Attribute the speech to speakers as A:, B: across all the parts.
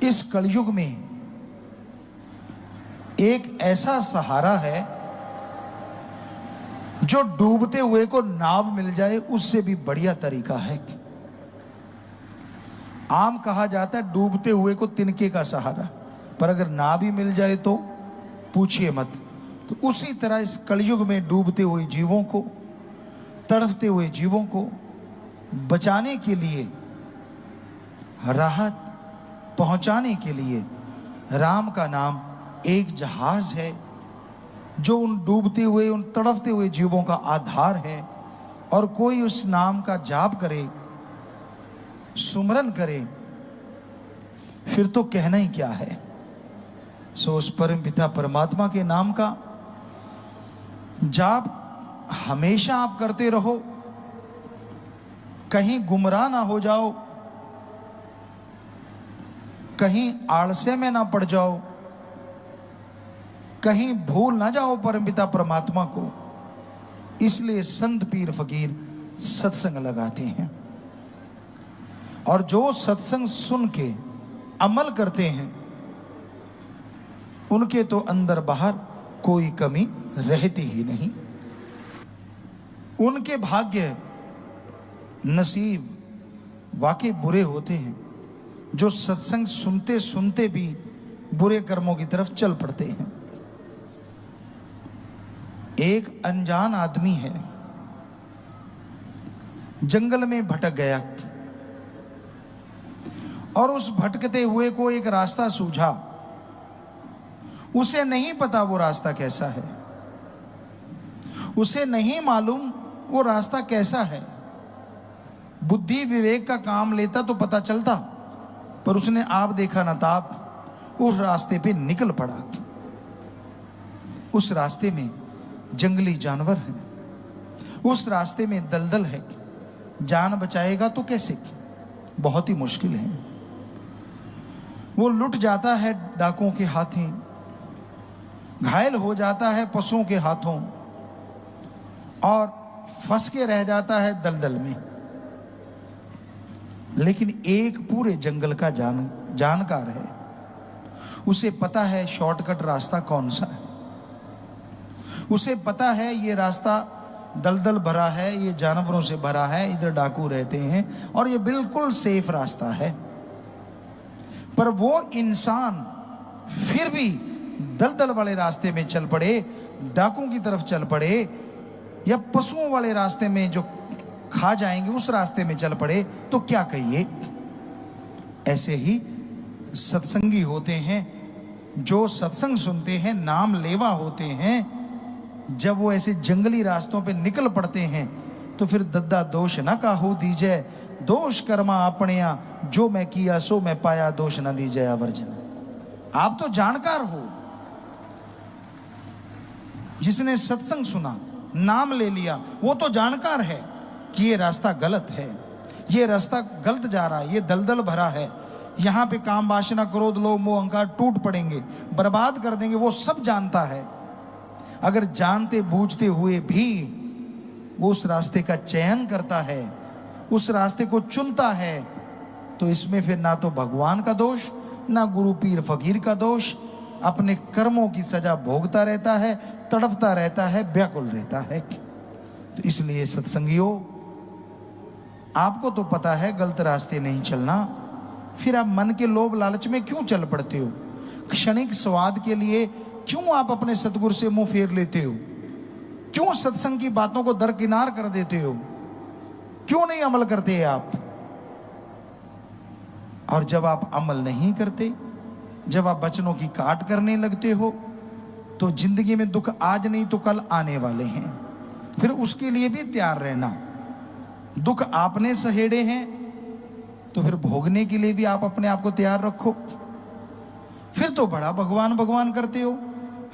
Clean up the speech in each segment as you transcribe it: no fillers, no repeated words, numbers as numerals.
A: इस कलयुग में एक ऐसा सहारा है जो डूबते हुए को नाव मिल जाए उससे भी बढ़िया तरीका है। आम कहा जाता है डूबते हुए को तिनके का सहारा, पर अगर नाव ही मिल जाए तो पूछिए मत। तो उसी तरह इस कलयुग में डूबते हुए जीवों को, तड़फते हुए जीवों को बचाने के लिए, राहत पहुंचाने के लिए राम का नाम एक जहाज है जो उन डूबते हुए, उन तड़फते हुए जीवों का आधार है। और कोई उस नाम का जाप करे, सुमरन करे, फिर तो कहना ही क्या है। सो उस परम पिता परमात्मा के नाम का जाप हमेशा आप करते रहो, कहीं गुमराह ना हो जाओ, कहीं आलस्य में ना पड़ जाओ, कहीं भूल ना जाओ परमपिता परमात्मा को। इसलिए संत पीर फकीर सत्संग लगाते हैं, और जो सत्संग सुन के अमल करते हैं उनके तो अंदर बाहर कोई कमी रहती ही नहीं। उनके भाग्य नसीब वाकई बुरे होते हैं जो सत्संग सुनते सुनते भी बुरे कर्मों की तरफ चल पड़ते हैं। एक अनजान आदमी है, जंगल में भटक गया और उस भटकते हुए को एक रास्ता सूझा। उसे नहीं पता वो रास्ता कैसा है, उसे नहीं मालूम वो रास्ता कैसा है। बुद्धि विवेक का काम लेता तो पता चलता, पर उसने आप देखा ना ताप उस रास्ते पे निकल पड़ा। उस रास्ते में जंगली जानवर है, उस रास्ते में दलदल है, जान बचाएगा तो कैसे? बहुत ही मुश्किल है। वो लुट जाता है डाकुओं के हाथों, घायल हो जाता है पशुओं के हाथों, और फंस के रह जाता है दलदल में। लेकिन एक पूरे जंगल का जानकार है, उसे पता है शॉर्टकट रास्ता कौन सा है। उसे पता है ये रास्ता दलदल भरा है, ये जानवरों से भरा है, इधर डाकू रहते हैं, और ये बिल्कुल सेफ रास्ता है। पर वो इंसान फिर भी दलदल वाले रास्ते में चल पड़े, डाकुओं की तरफ चल पड़े, या पशुओं वाले रास्ते में जो खा जाएंगे उस रास्ते में चल पड़े, तो क्या कहिए। ऐसे ही सत्संगी होते हैं जो सत्संग सुनते हैं, नाम लेवा होते हैं। जब वो ऐसे जंगली रास्तों पे निकल पड़ते हैं तो फिर दद्दा दोष ना काहू दीजै, दोष कर्मा अपनिया, जो मैं किया सो मैं पाया, दोष न दीजै आवर्जन। आप तो जानकार हो, जिसने सत्संग सुना, नाम ले लिया, वो तो जानकार है कि ये रास्ता गलत है, ये रास्ता गलत जा रहा है, ये दलदल भरा है, यहां पे काम वासना क्रोध लोभ मोह अहंकार टूट पड़ेंगे, बर्बाद कर देंगे। वो सब जानता है। अगर जानते बूझते हुए भी वो उस रास्ते का चयन करता है, उस रास्ते को चुनता है, तो इसमें फिर ना तो भगवान का दोष, ना गुरु पीर फकीर का दोष, अपने कर्मों की सजा भोगता रहता है, तड़फता रहता है, व्याकुल रहता है। तो इसलिए सत्संगियों, आपको तो पता है गलत रास्ते नहीं चलना, फिर आप मन के लोभ लालच में क्यों चल पड़ते हो? क्षणिक स्वाद के लिए क्यों आप अपने सतगुरु से मुंह फेर लेते हो? क्यों सत्संग की बातों को दरकिनार कर देते हो? क्यों नहीं अमल करते आप? और जब आप अमल नहीं करते, जब आप वचनों की काट करने लगते हो, तो जिंदगी में दुख आज नहीं तो कल आने वाले हैं। फिर उसके लिए भी तैयार रहना। दुख आपने सहेड़े हैं तो फिर भोगने के लिए भी आप अपने आप को तैयार रखो। फिर तो बड़ा भगवान भगवान करते हो,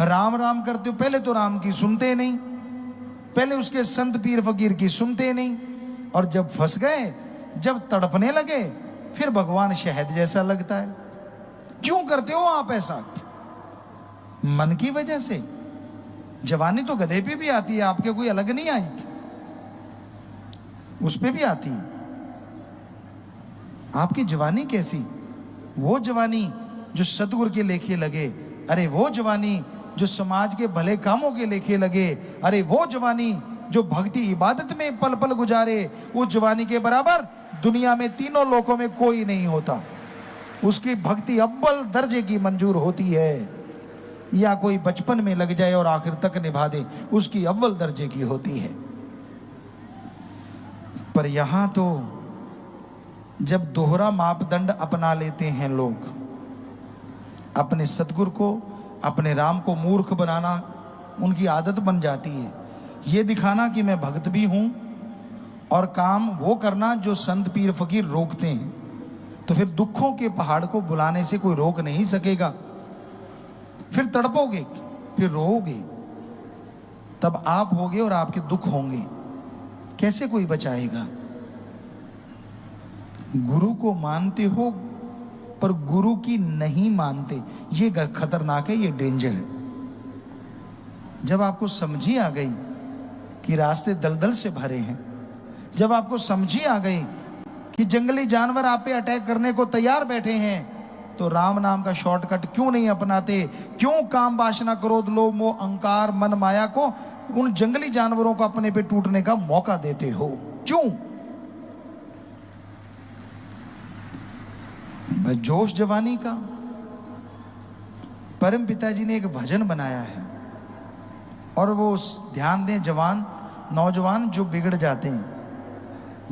A: राम राम करते हो। पहले तो राम की सुनते नहीं, पहले उसके संत पीर फकीर की सुनते नहीं, और जब फंस गए, जब तड़पने लगे, फिर भगवान शहद जैसा लगता है। क्यों करते हो आप ऐसा? मन की वजह से। जवानी तो गधे पे भी आती है, आपके कोई अलग नहीं आई, उस पे भी आती है। आपकी जवानी कैसी? वो जवानी जो सतगुरु के लेखे लगे, अरे वो जवानी जो समाज के भले कामों के लेखे लगे, अरे वो जवानी जो भक्ति इबादत में पल पल गुजारे, उस जवानी के बराबर दुनिया में तीनों लोकों में कोई नहीं होता। उसकी भक्ति अव्वल दर्जे की मंजूर होती है। या कोई बचपन में लग जाए और आखिर तक निभा दे, उसकी अव्वल दर्जे की होती है। पर यहां तो जब दोहरा मापदंड अपना लेते हैं लोग, अपने सतगुरु को, अपने राम को मूर्ख बनाना उनकी आदत बन जाती है। ये दिखाना कि मैं भक्त भी हूं और काम वो करना जो संत पीर फकीर रोकते हैं, तो फिर दुखों के पहाड़ को बुलाने से कोई रोक नहीं सकेगा। फिर तड़पोगे, फिर रोओगे, तब आप होगे और आपके दुख होंगे, कैसे कोई बचाएगा। गुरु को मानते हो पर गुरु की नहीं मानते, ये खतरनाक है, ये डेंजर है। जब आपको समझी आ गई कि रास्ते दलदल से भरे हैं, जब आपको समझी आ गई कि जंगली जानवर आप पे अटैक करने को तैयार बैठे हैं, तो राम नाम का शॉर्टकट क्यों नहीं अपनाते? क्यों काम वासना क्रोध लोभ मोह अहंकार मन माया को, उन जंगली जानवरों को अपने पे टूटने का मौका देते हो? क्यों? जोश जवानी का। परम पिताजी ने एक भजन बनाया है, और वो ध्यान दें, जवान नौजवान जो बिगड़ जाते हैं,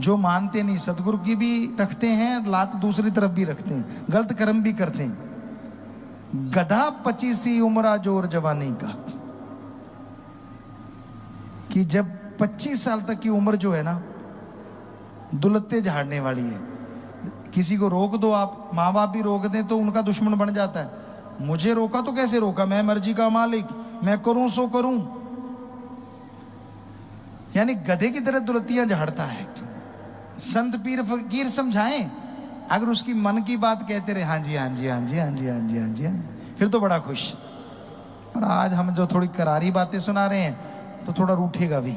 A: जो मानते नहीं, सतगुरु की भी रखते हैं लात, दूसरी तरफ भी रखते हैं, गलत कर्म भी करते हैं। गधा 25 उम्र जोर जवानी का, कि जब 25 साल तक की उम्र जो है ना, दुलत्ते झाड़ने वाली है। किसी को रोक दो आप, माँ बाप भी रोक दें तो उनका दुश्मन बन जाता है। मुझे रोका तो कैसे रोका, मैं मर्जी का मालिक, मैं करूं सो करूं। यानी गधे की तरह दुलत्तियां झाड़ता है। संत पीर फकीर समझाएं, अगर उसकी मन की बात कहते रहे, हाँ जी हाँ जी हाँ जी हाँ जी हाँ जी हाँ जी हाँ, फिर तो बड़ा खुश। और आज हम जो थोड़ी करारी बातें सुना रहे हैं तो थोड़ा रूठेगा भी,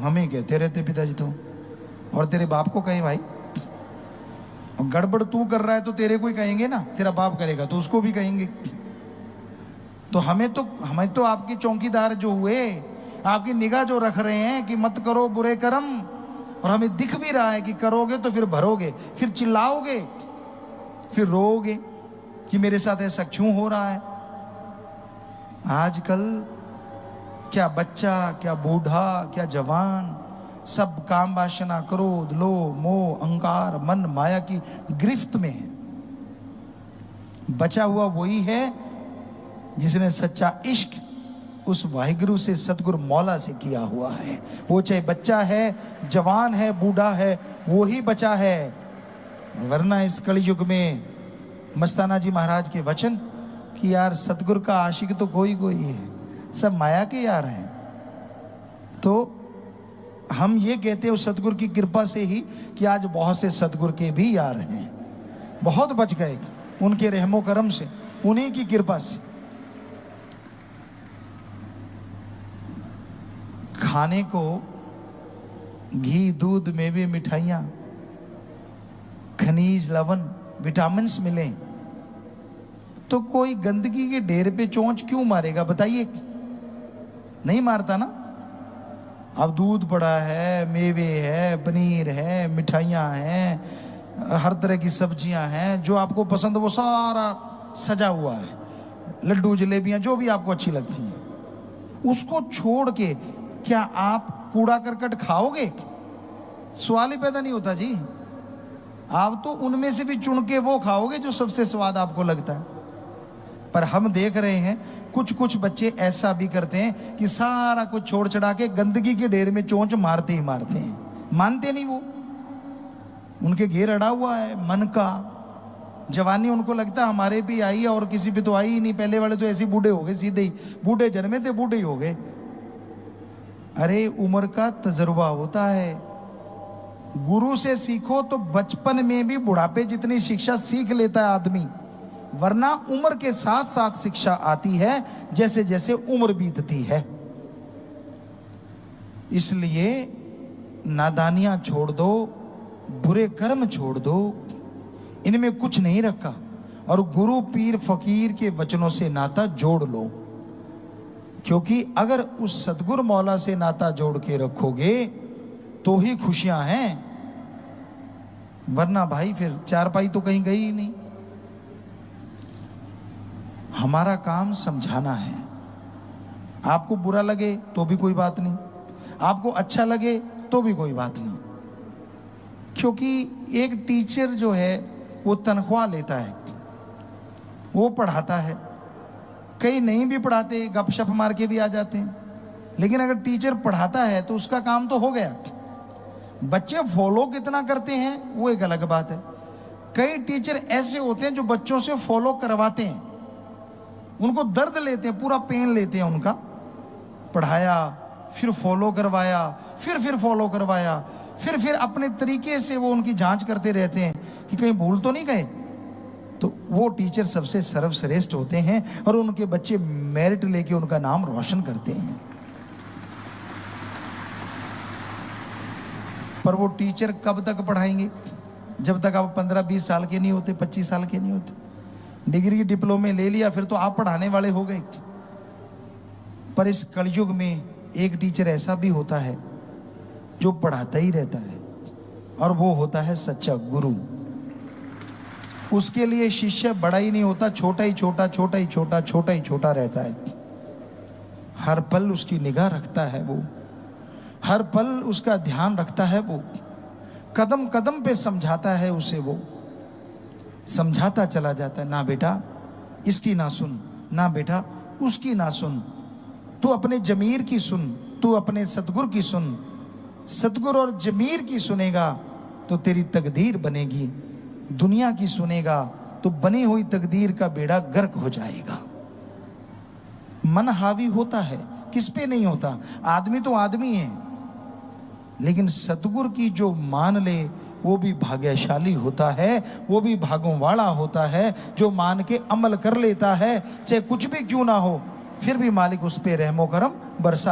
A: हमें कहते रहते पिताजी तो, और तेरे बाप को कहें भाई, और गड़बड़ तू कर रहा है तो तेरे को ही कहेंगे ना, तेरा बाप करेगा तो उसको भी कहेंगे। तो हमें तो आपके चौकीदार जो हुए, आपकी निगाह जो रख रहे हैं कि मत करो बुरे कर्म, और हमें दिख भी रहा है कि करोगे तो फिर भरोगे, फिर चिल्लाओगे, फिर रोओगे कि मेरे साथ ऐसा क्यों हो रहा है। आजकल क्या बच्चा, क्या बूढ़ा, क्या जवान, सब काम वासना क्रोध लोभ मोह अहंकार मन माया की गिरफ्त में है। बचा हुआ वही है जिसने सच्चा इश्क उस वाहिगुरु से, सतगुरु मौला से किया हुआ है। वो चाहे बच्चा है, जवान है, बूढ़ा है, वो ही बचा है। वरना इस कलयुग में मस्ताना जी महाराज के वचन कि यार सतगुरु का आशिक तो कोई कोई है, सब माया के यार हैं। तो हम ये कहते हैं उस सतगुरु की कृपा से ही कि आज बहुत से सतगुरु के भी यार हैं, बहुत बच गए उनके रहमो करम से, उन्हीं की कृपा से। खाने को घी दूध मेवे मिठाइयां खनिज लवण विटामिन्स मिले तो कोई गंदगी के ढेर पे चोंच क्यों मारेगा बताइए? नहीं मारता ना। अब दूध पड़ा है, मेवे है, पनीर है, मिठाइयाँ हैं, हर तरह की सब्जियां हैं, जो आपको पसंद वो सारा सजा हुआ है, लड्डू जलेबियां जो भी आपको अच्छी लगती हैं, उसको छोड़ के क्या आप कूड़ा करकट खाओगे? सवाल ही पैदा नहीं होता जी। आप तो उनमें से भी चुन के वो खाओगे जो सबसे स्वाद आपको लगता है। पर हम देख रहे हैं कुछ कुछ बच्चे ऐसा भी करते हैं कि सारा कुछ छोड़ छड़ा के गंदगी के ढेर में चोंच मारते ही मारते हैं, मानते नहीं। वो उनके घेर अड़ा हुआ है मन का। जवानी उनको लगता है हमारे भी आई है और किसी पे तो आई ही नहीं, पहले वाले तो ऐसे बूढ़े हो गए, सीधे ही बूढ़े जन्मे थे बूढ़े ही हो गए। अरे उम्र का तजुर्बा होता है। गुरु से सीखो तो बचपन में भी बुढ़ापे जितनी शिक्षा सीख लेता है आदमी, वरना उम्र के साथ साथ शिक्षा आती है जैसे जैसे उम्र बीतती है। इसलिए नादानियां छोड़ दो, बुरे कर्म छोड़ दो, इनमें कुछ नहीं रखा। और गुरु पीर फकीर के वचनों से नाता जोड़ लो, क्योंकि अगर उस सतगुरु मौला से नाता जोड़ के रखोगे तो ही खुशियां हैं, वरना भाई फिर चारपाई तो कहीं गई ही नहीं। हमारा काम समझाना है। आपको बुरा लगे तो भी कोई बात नहीं, आपको अच्छा लगे तो भी कोई बात नहीं, क्योंकि एक टीचर जो है वो तनख्वाह लेता है, वो पढ़ाता है। कई नहीं भी पढ़ाते, गपशप मार के भी आ जाते हैं, लेकिन अगर टीचर पढ़ाता है तो उसका काम तो हो गया। बच्चे फॉलो कितना करते हैं वो एक अलग बात है। कई टीचर ऐसे होते हैं जो बच्चों से फॉलो करवाते हैं, उनको दर्द लेते हैं, पूरा पेन लेते हैं उनका। पढ़ाया, फिर फॉलो करवाया, फिर फॉलो करवाया, फिर अपने तरीके से वो उनकी जांच करते रहते हैं कि कहीं भूल तो नहीं गए। तो वो टीचर सबसे सर्वश्रेष्ठ होते हैं और उनके बच्चे मेरिट लेके उनका नाम रोशन करते हैं। पर वो टीचर कब तक पढ़ाएंगे? जब तक आप 15-20 साल के नहीं होते, 25 साल के नहीं होते। डिग्री डिप्लोमे ले लिया फिर तो आप पढ़ाने वाले हो गए। पर इस कलयुग में एक टीचर ऐसा भी होता है जो पढ़ाता ही रहता है, और वो होता है सच्चा गुरु। उसके लिए शिष्य बड़ा ही नहीं होता, छोटा ही छोटा, छोटा ही छोटा, छोटा ही छोटा रहता है। हर पल उसकी निगाह रखता है वो, हर पल उसका ध्यान रखता है वो, कदम कदम पे समझाता है उसे, वो समझाता चला जाता है। ना बेटा इसकी ना सुन, ना बेटा उसकी ना सुन, तू अपने जमीर की सुन, तू अपने सतगुरु की सुन। सतगुरु और जमीर की सुनेगा तो तेरी तकदीर बनेगी, दुनिया की सुनेगा तो बनी हुई तकदीर का बेड़ा गर्क हो जाएगा। मन हावी होता है, किस पे नहीं होता? आदमी तो आदमी है, लेकिन सतगुरु की जो मान ले वो भी भाग्यशाली होता है, वो भी भागों वाला होता है। जो मान के अमल कर लेता है, चाहे कुछ भी क्यों ना हो, फिर भी मालिक उस पे रहमो करम बरसा